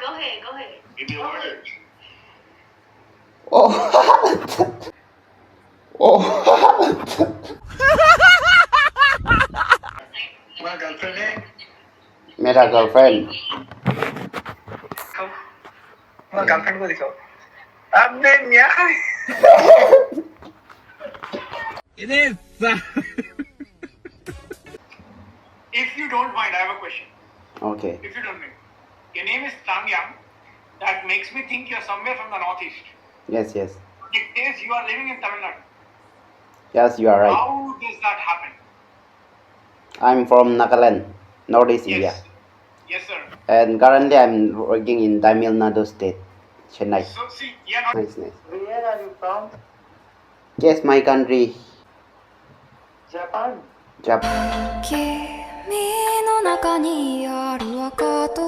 go ahead, go ahead. Give me a word. Oh. Oh. My girlfriend है. मेरा girlfriend. My girlfriend को दिखाओ. अबे मियाँ. If you don't mind, I have a question. Okay. If you don't mind. Your name is Tangyang. That makes me think you're somewhere from the northeast. Yes, yes. It says you are living in Tamil Nadu. Yes, you are right. How does that happen? I'm from Nagaland, Northeast Yes. India. Yes, sir. And currently I'm working in Tamil Nadu state, Chennai. So, see, you're not. Nice, nice. Where are you from? Yes, my country, Japan. Japan. 君の中にある赤と